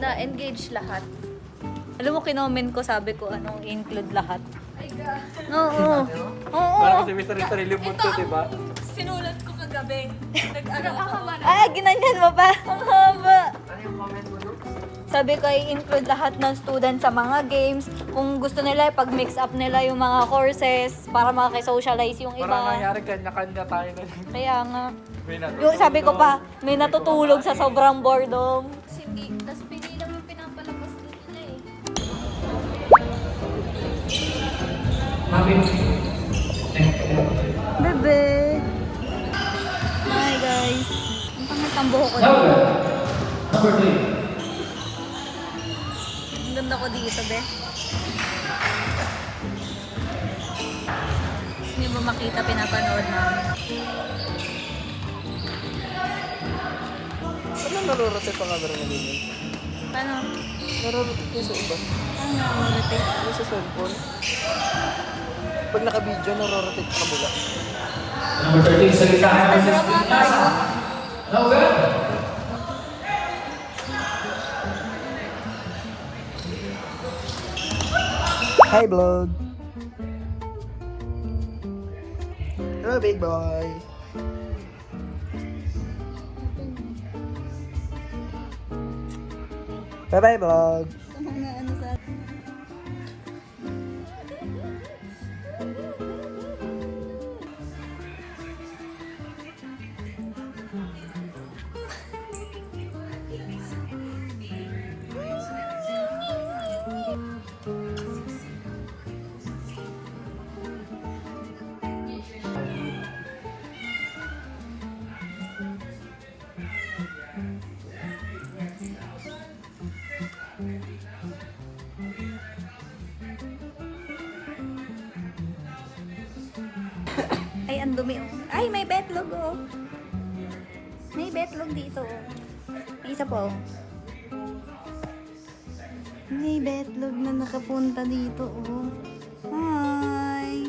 Na-engage lahat. Alam mo, kinoment ko, sabi ko, anong include lahat. Oo. Oo. Parang kasi may sarili mo to, diba? Sinulat ko kagabi. Ginanyan mo pa? Ang haba. Ano yung comment mo doon? Sabi ko, i-include lahat ng students sa mga games. Kung gusto nila, pag-mix up nila yung mga courses para makakisocialize yung iba. Parang nangyari, kanya-kanya tayo na. Kaya nga. May natutulog. Yung sabi ko pa, may natutulog sa sobrang boredom. Hindi. Tapos pinilang yung pinapalabas din nila eh. Bebe! Hi guys! Ang pangit ang buhok ko dito. Ang ganda ko dito, be. Gusto niyo ba makita pinapanood namin? Ano narorotate pa camera na ganyan? Paano? Narorotate ko sa iba. Paano nakakarating? Ano sa cellphone? Pag naka-video, narorotate pa kabila. Number 13, salita ka naman sa Instagram tayo. No, good. Hi, vlog! Hello, big boy! Bye-bye, vlog! Ay, ang dumi oh. Ay, may betlog oh. May betlog dito oh. May isa po oh. May betlog na nakapunta dito oh. Hi!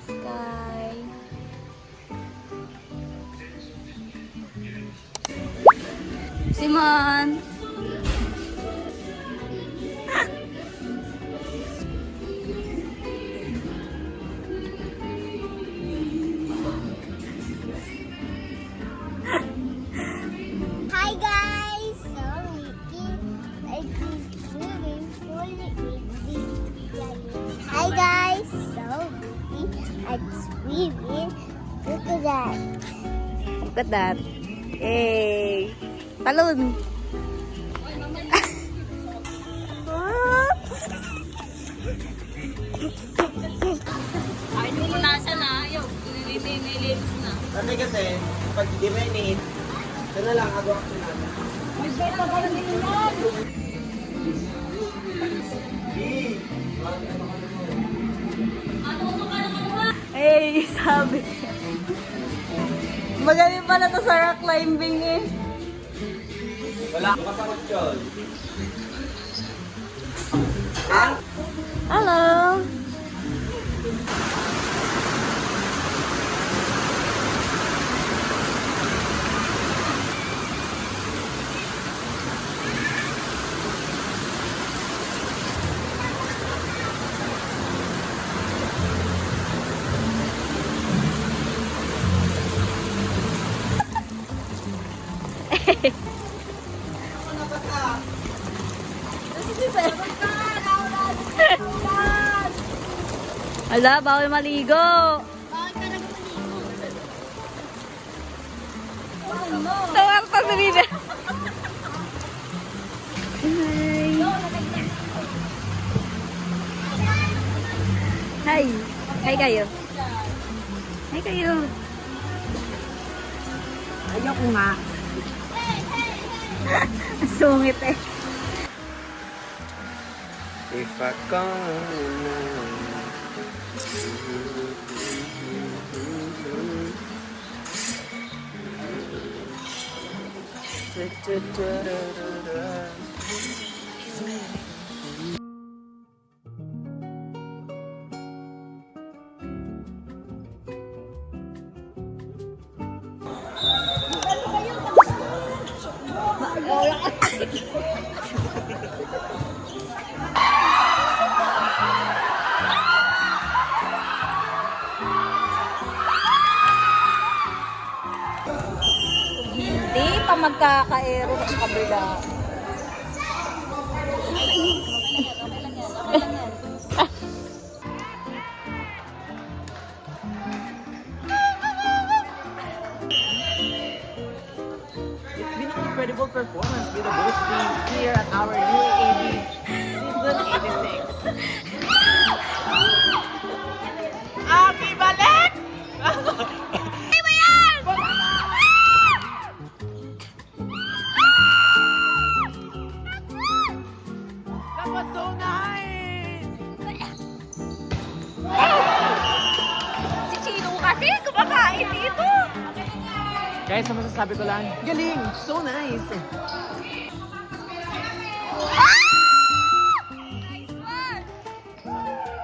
Sky. Simon! Hi guys! So Mickey, I just swimming fully Hi guys! So Mickey, I'm swimming. Look at that. Look at that. Yay! Talon! Kahit pupunasan na, ayaw. Nilinis na. Kasi kasi, pag di mainit, ito na lang, agaw ko natin. Eh, sabi. Magaling pala to sa rock climbing eh. Wala akong kasakot yun. Hello! Ala, bawal maligo. Tawag pa sa bida. Hi. Hi kayo. Hi kayo. Ayaw ko nga. Sungit eh. If I come Hindi pa magkaka-aero sa kabila. It's been an incredible performance with the both teams here at our UAAB Season 86. Abi, balik! That was so nice! Si Chino kasi kumakain dito. Guys, ang masasabi ko lang, galing! So nice!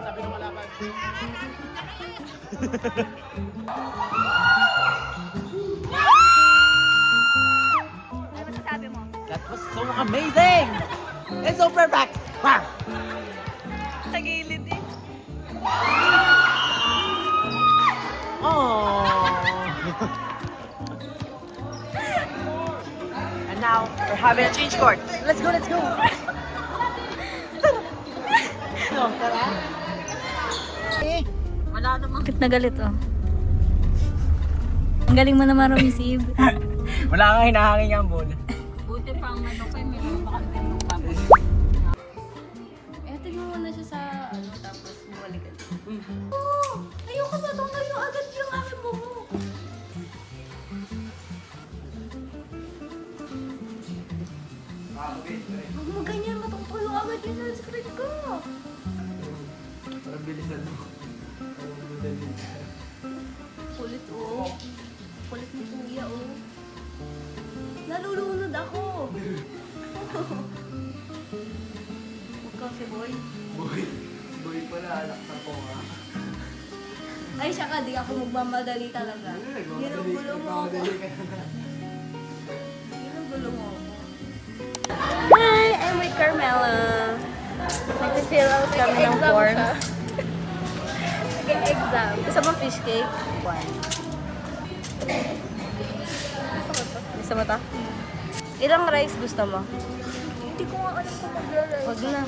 Sabi ng malaban. Ano masasabi mo? That was so amazing! It's so perfect! Wow! Sa gilid eh. Oh! And now, we're having a change court. Let's go, let's go! No, tara. Wala namang kit na galit oh. Ang galing mo naman receive. Wala kang hinahangin yung bowl. Buti pang ano kayo, may makakalitin ng tapos. Eh, tignan mo na siya sa ano, tapos bumalik ka. Ayoko na itong tayo agad yung aking bubo. Huwag mo ganyan, matungtulo agad yun sa screen ko. Parang bilisan mo. Kulit oh. Kulit ni kuya oh. Nalulunod ako. Huwag ka si boy. Boy pala, anak na po ha. Ay siya ka, di ako magmamadali talaga. Yun ang gulo mo ako. Yun ang gulo mo ako. Hi, I'm with Carmela. Nag-fill out kami ng forms. Exam. Gusto mo fish cake? One. Gusto mo to? Ilang rice gusto mo? Hindi ko nga alam kung maglalay. Huwag na.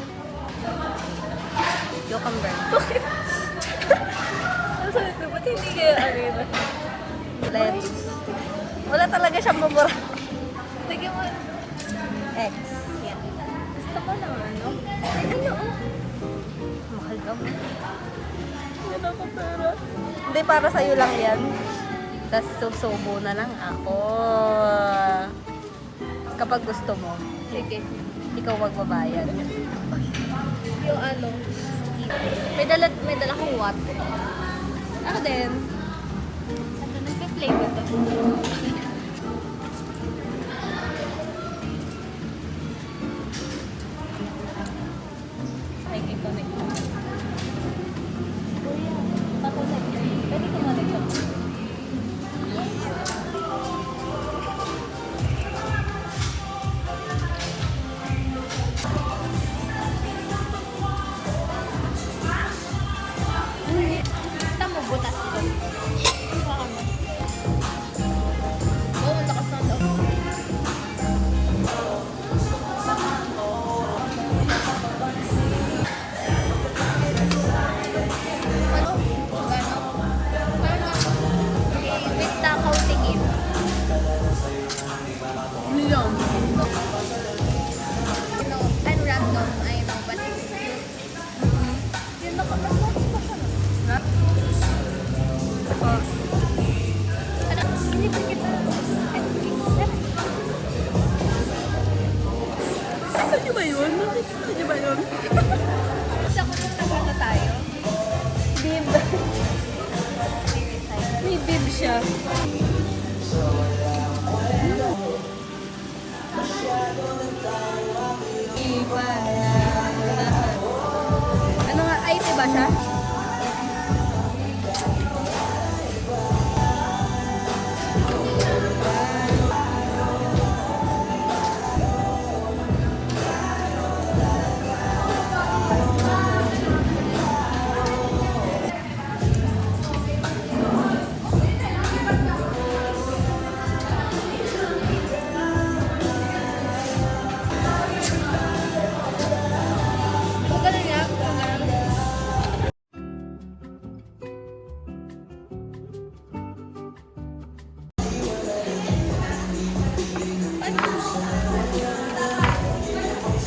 Cucumber. Ang salit na, ba't hindi kaya ano yun? Lettuce. Wala talaga siyang mabura. Lagyan mo. X. Gusto ko lang ano. Ano oh. Mahal ka mo. Yan ako pera. Hindi, para sa'yo lang yan. Tapos susubo na lang ako. Kapag gusto mo, Sige. ikaw magbabayad. Yung ano, may dala kong water. Ako din. Ano, nagpe-play ba to? Ay, ito na ito. Tapos na ito. Pwede ko na ito. Tama, butas ko. Oo, ang lakas ng loob. Ano? With Takaw tingin. Million. You know, and random, I know, but it's cute. Yun, nakamas pa siya. Ano? Hindi pa kita. Ano ba yun? Ano ba yun? Sa kung na tayo. Bib. May bib siya. Ano nga? IT ba siya? Kung ganun nga, kung ganun.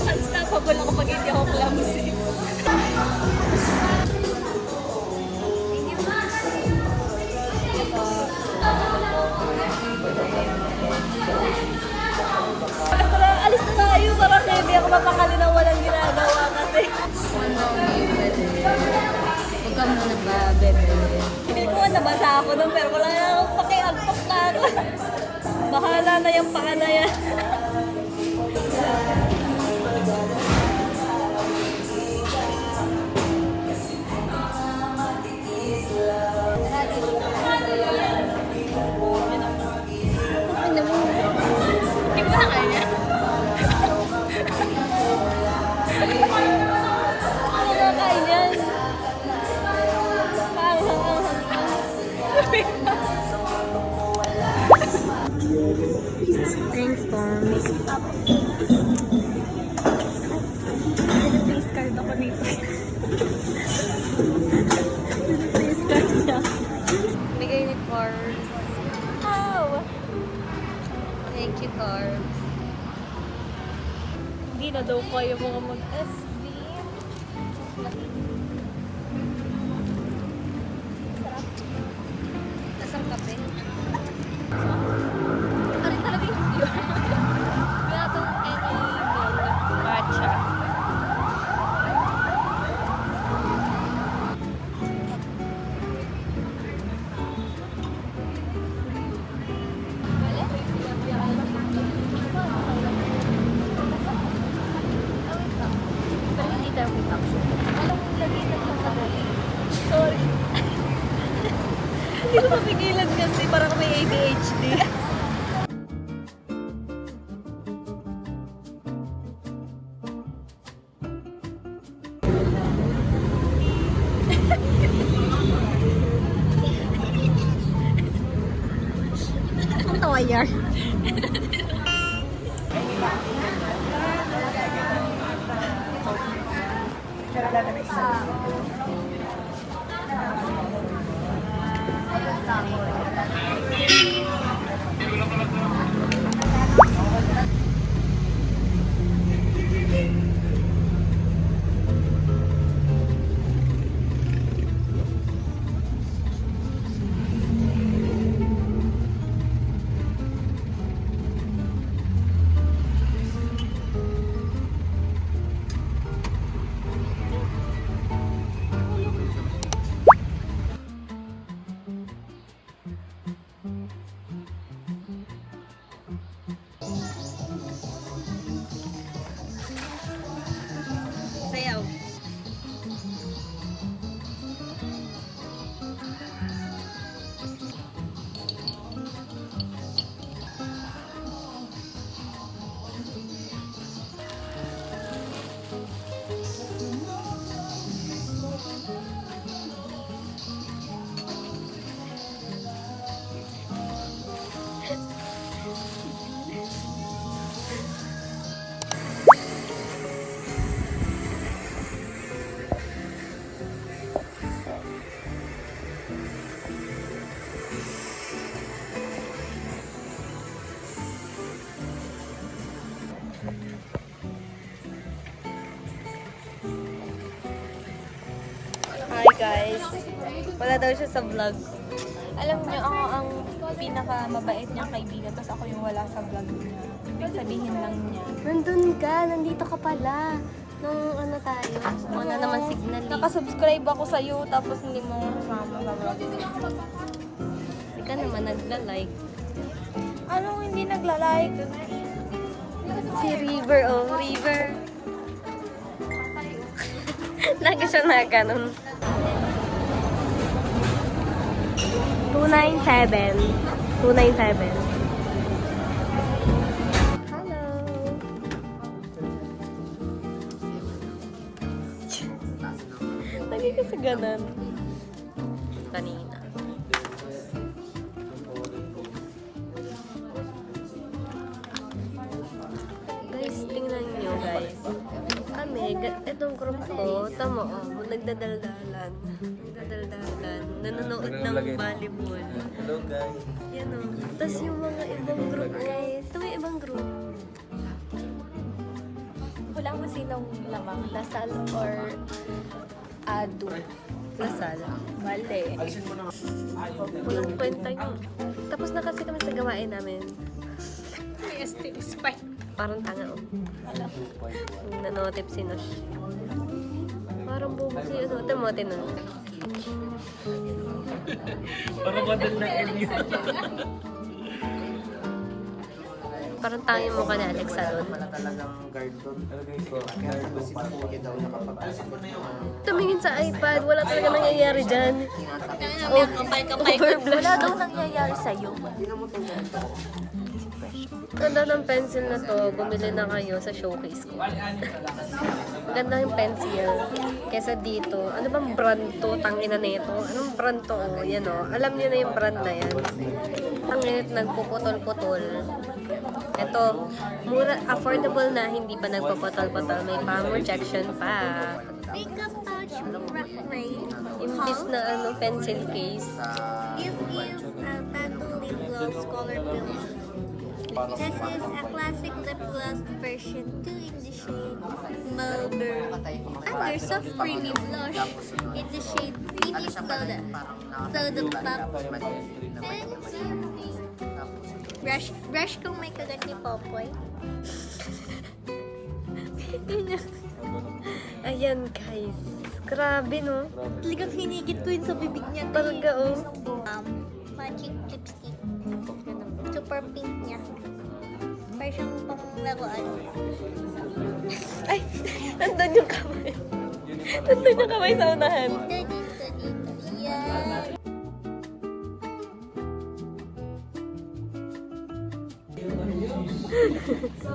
Unstoppable ako pag hindi ako clumsy. Alis na tayo. Parang hindi ako mapakali na walang ginagawa kasi. Ano, bebe. Huwag ka muna ba, bebe? Hindi ko nabasa ako nun pero wala na akong pakiagpak na ako. Bahala na yung paa na yan. Hindi ko na kaya. Ano na kain yan? Thanks, Tom. Face card ako dito. Face card niya. Bigay ni Carbs. Ow! Thank you, Carbs. Hindi na daw kayo mga mag-SB. Sarap. Nasang kape? Ano talaga yung pure? Wala itong any milk. Matcha. Pero hindi tayo may action. Alam mo, lagi nagkamadali. Sorry. Hindi ko mapigilan kasi parang may ADHD. Ang tawa yan. guys. Wala daw siya sa vlog. Alam niyo, ako ang pinaka-mabait niyang kaibigan, tapos ako yung wala sa vlog niya. Ibig sabihin lang niya. Nandun ka, nandito ka pala. Nung ano tayo, wala naman signal. Nakasubscribe ako sa'yo, tapos hindi mo kasama sa vlog. Hindi ka naman nagla-like. Anong hindi nagla-like? Si River, oh, River. Lagi siya na ganun. 297. 297. Hello. Lagi ka sa ganun. Kanina. Guys, tingnan nyo guys. Kami, itong group ko, tama oh, nagdadaldalan. Nanonood ng volleyball. Hello guys. Yan o. Tapos yung mga ibang group guys. Ito yung ibang group. Wala mo sinong lamang, Lasal or Adu. Lasal. Mali. Walang kwenta yun. Tapos na kasi kami sa gawain namin. ST Spy. Parang tanga oh. Nanotip si Nosh. Parang bubo si ano. Timote nun. Parang model ng MU. Parang tanga yung mukha ni Alex Salon. Talagang guard doon. Talagang ko. Guard doon. Si Puki daw nakapag-isip mo na yung Tumingin sa iPad. Wala talaga nangyayari dyan. Overblush. Wala daw nangyayari sa'yo. Ganda ng pencil na to. Bumili na kayo sa showcase ko. Ganda yung pencil. Kesa dito. Ano bang brand to? Tangina nito. Anong brand to? Oh, yan oh. Alam niyo na yung brand na yan. Tanginit nagpuputol-putol. Ito, mura, affordable na, hindi pa nagpuputol-putol. May palm rejection pa. Makeup pouch range. Imbis na ano, pencil case. Give tattoo lip gloss color pills. This is a classic lip gloss version 2 in the shade Mulberry. Under soft creamy blush in the shade Peony Soda. Soda Pop. Brush kung may kagat ni Popoy. Ayan guys. Grabe no. Talagang hinigit ko yun sa bibig niya. Talaga oh. Magic lipstick. Super pink niya. Parang siyang panglaruan. Ay! Nandun yung kamay. Nandun yung kamay sa unahan. Dito. Yan. So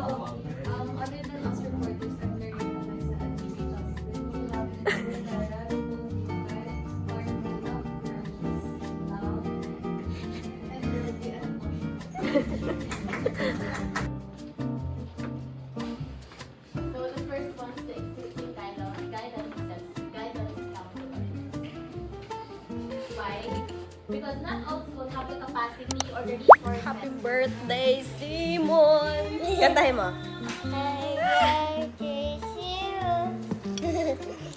the first one is the existing guidance counselor. Why? Because not all schools have the capacity or the resources. Happy birthday, Simon! Kantahin mo. Happy birthday to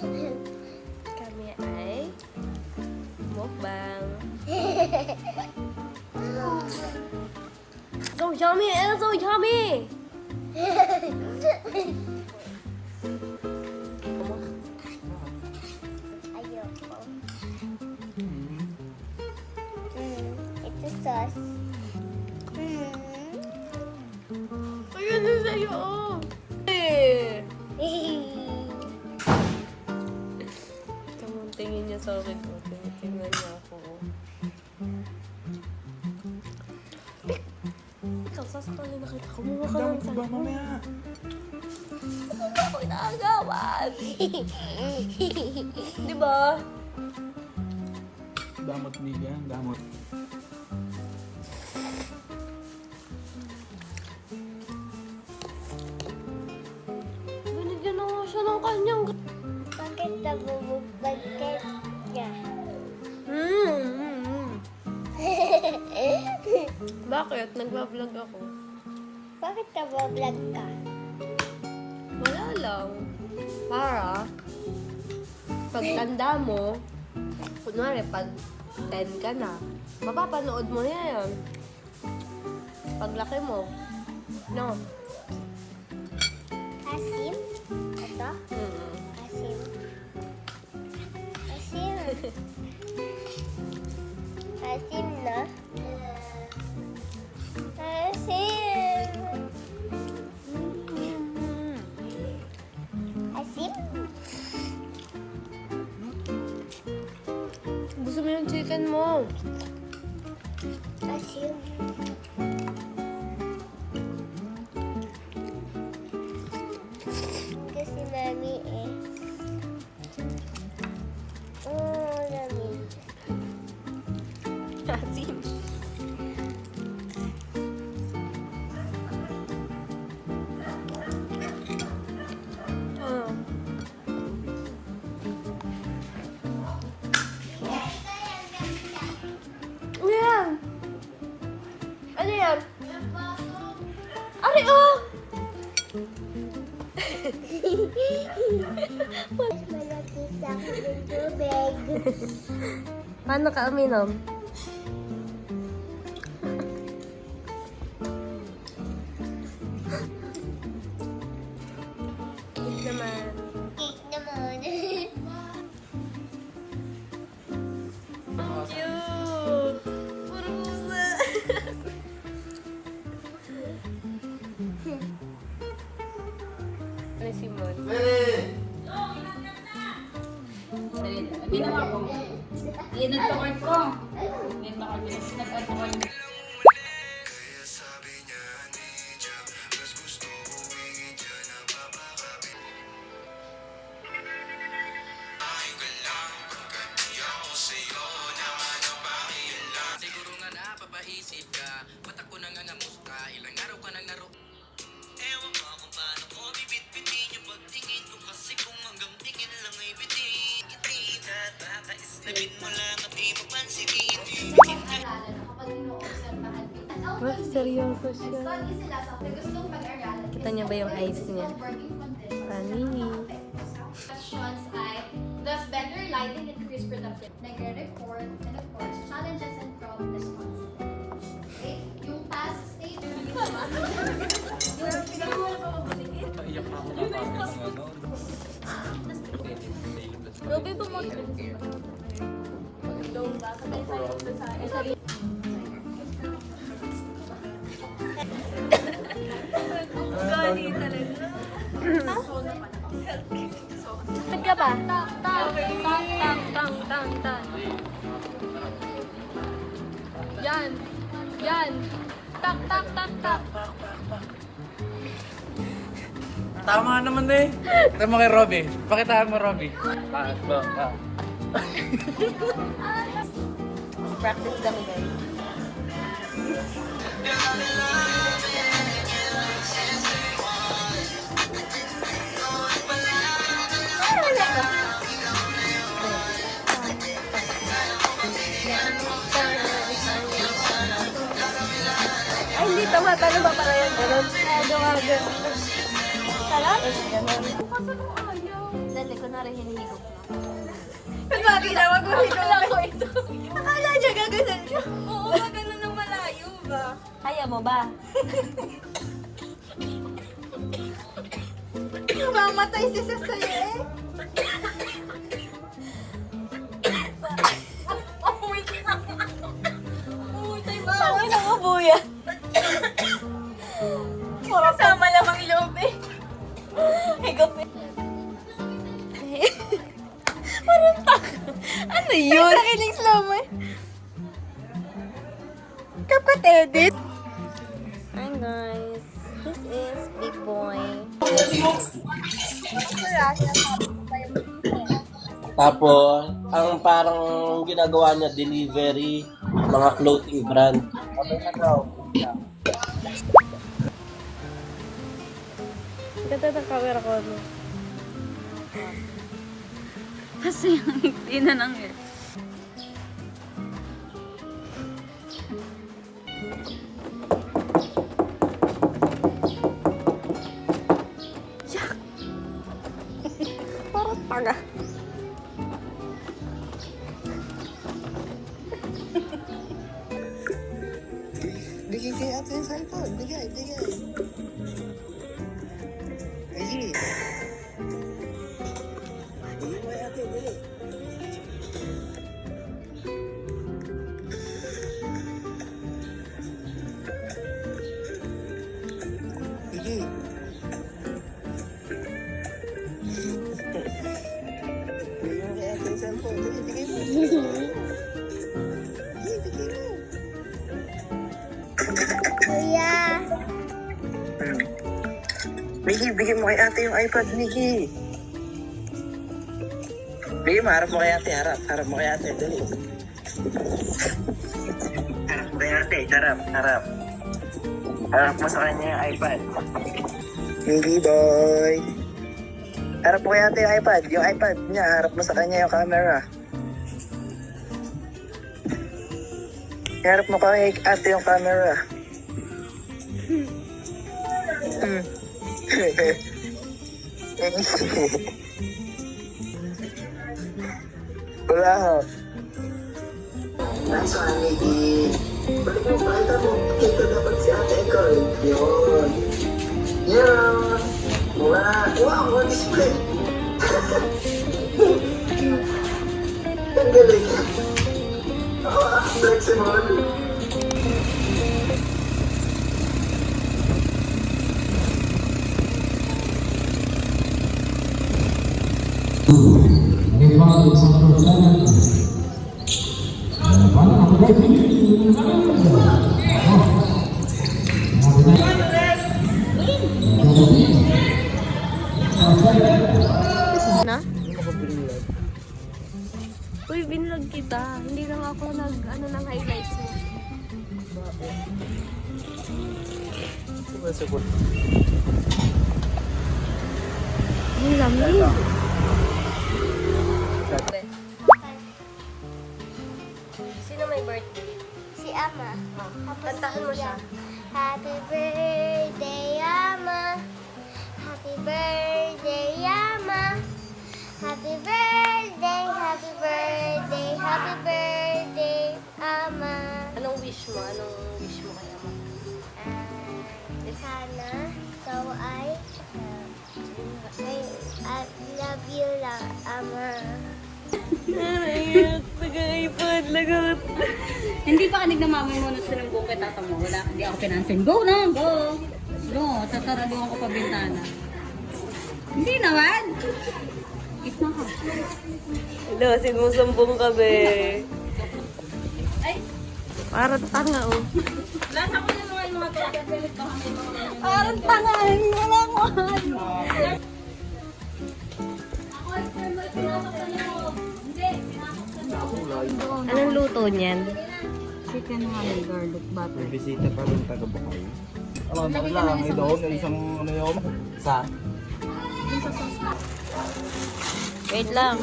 you. Kami ay mukbang. So yummy! It's so yummy! Ayoko. Ito sauce. Ayun na sa'yo, oh! Eh! Tingin niya sa akin, oh. Tingnan niya ako, oh. Ikaw, sasakali nakita ko. Kumuha ka lang sa akin. mamaya. Ano ako inaagawan? Di ba? Damot nigan, damot. Binigyan na nga siya ng kanyang... Bakit nabubagkat niya? Bakit? Nagbablog ako. Bakit nabablog ka? Wala lang. Para, pagtanda mo, Kunwari, pag 10 ka na, mapapanood mo na yan. Paglaki mo. No? Asim? Ito? Mm. Asim. Asim. Asim na? Asim. Asim? Gusto mo yung chicken mo? Asim. Kasi mami eh. Oh, lamig. Asim. Ano yan? Ano yan? Ari, oh! Mas malaki sa akin yung tubig. Paano ka uminom? Cute naman. Cake naman. Cute! Puro pusa. Ano si Mon? Hindi naman ako. Yan ang tukay ko. Yan ang nag-tukay ko. Siguro nga napapaisip ka, mata ko nang nangamusta, ilang araw ka nang naro. Ewan ba kung paano ko bibit-bitin yung pagtingin ko kasi kung hanggang tingin lang ay bitin. Itin at nakakaisnabin mo lang at di mo pansinin. Pag-aralan kapag ino-obserbahan kita. Wah, seryoso siya. Study sila sa gustong pag-aralan. Kita niya ba yung eyes niya? Working conditions. Panis. Questions ay, does better lighting increase productivity? Nagre-report, and of course, challenges and problem responsibilities. Okay? Yung task state, Ruby, pumunta. Ba't ka ba? Tang. Yan. Yan. Tak. Tama naman eh. Ito mo kay Robby. Pakitaan mo, Robby. Practice kami, guys. Ay, hindi tama. Paano ba pala yan? Ganun. Aga. Sarap? Ganun. Dali ko na rin hinihigop na. Bakit na Akala ko ito. Akala niya gaganan siya. Oo, magano ng malayo ba? Kaya mo ba? Mamatay si Sasaya eh. Ang ina mo, buya. Kasama lamang loob eh. Higop eh. Parang tak. Ano yun? Nakiling slow mo eh. Kapkat edit. Hi guys. This is Big Boy. Tapos, ang parang ginagawa niya, delivery, mga clothing brand. Ganda ng camera ko. No? Kasi yung higti na ng hair. Parang taga. Miggy, bigyan mo kay ate yung iPad, Miggy. Bigyan mo, harap mo kay ate, harap. Harap mo kay ate, dali. Harap mo kay ate, harap, harap. Harap mo sa kanya yung iPad. Miggy boy. Harap mo kay ate yung iPad. Yung iPad niya, harap mo sa kanya yung camera. Harap mo kay ate yung camera. Wala ho. Nice one, Miggy. Balik mo, pakita mo. Ito dapat si ate Ecole. Yun. Yun. Wow, what display. Ang galing. Flexible. Na? Uy, binlog kita. Hindi lang ako ng highlights mo. Ang lamig. Sino may birthday? Si Ama. Kantahan mo siya. Happy birthday, Ama. Happy birthday, Ama. Happy birthday, happy birthday, happy birthday, Ama. Anong wish mo? Anong wish mo kay Ama? Sana ikaw ay I love you lang, Ama. Naiyak. Nag-iPad. Lagot. Hindi pa kanig na mami mo na sinunggo kay tata mo. Wala, hindi ako pinansin. Go na, go! Go, sasaraduhan ko pa bintana. Hindi naman! Kiss na ka. Hello, sinusumbong ka, be. Ay! Parang tanga, oh. Lasa ko na mga mga pagkakilit ko kami mga Parang tangan, wala ko. Ako ay pinasok sa loob. Hindi, pinasok sa loob. Anong luto niyan? Chicken honey garlic butter. Bisita pa rin taga Bukay. Alam mo lang, may doon, isang ano yun. Sa? Wait lang.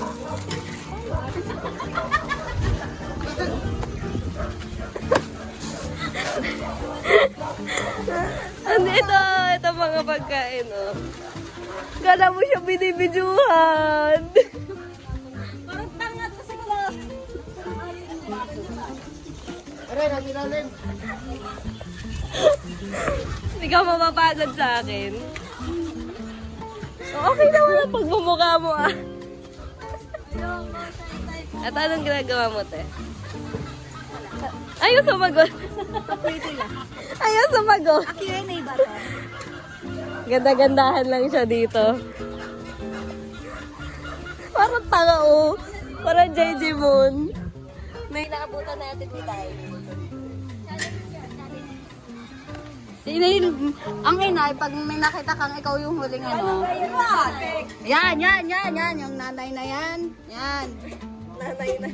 Ano ito mga pagkain, oh. Kala mo siya binibidyuhan. Parang tanga to sa loob. Hindi ka mapapagod sa akin. Okay naman ang pagmumukha mo, ah. At anong ginagawa mo, te? Ayaw sumagot. Ayaw sumagot. Q&A ba to? Ganda-gandahan lang siya dito. Parang tanga, oh. Parang JJ Moon. May naabutan natin ni tayo. Ang inay, pag may nakita kang ikaw yung huling ano. Yan. Yung nanay na yan. Yan. Nanay na.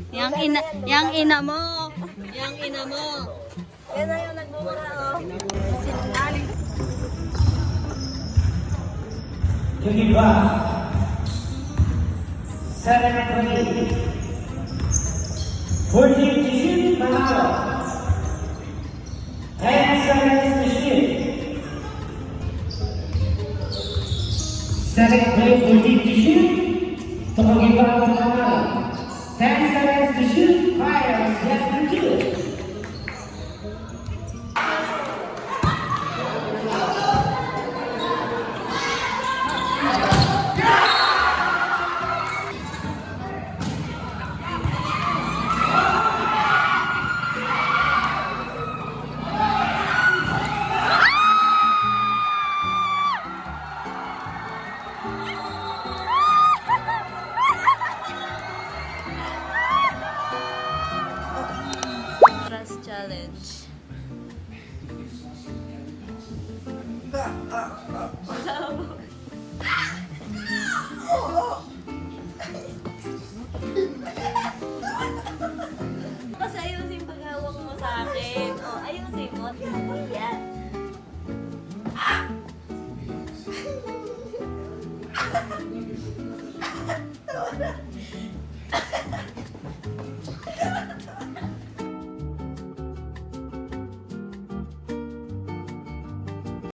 Yang ina mo. Yang ina mo. Yan na yung nagmumura, oh. Geneva. 7-3. 14-10 Manalo. 10 seconds to shoot. 7-3, 14 to shoot. Geneva Manalo. 10 seconds to shoot. Fire. Yes, to shoot. Trust challenge.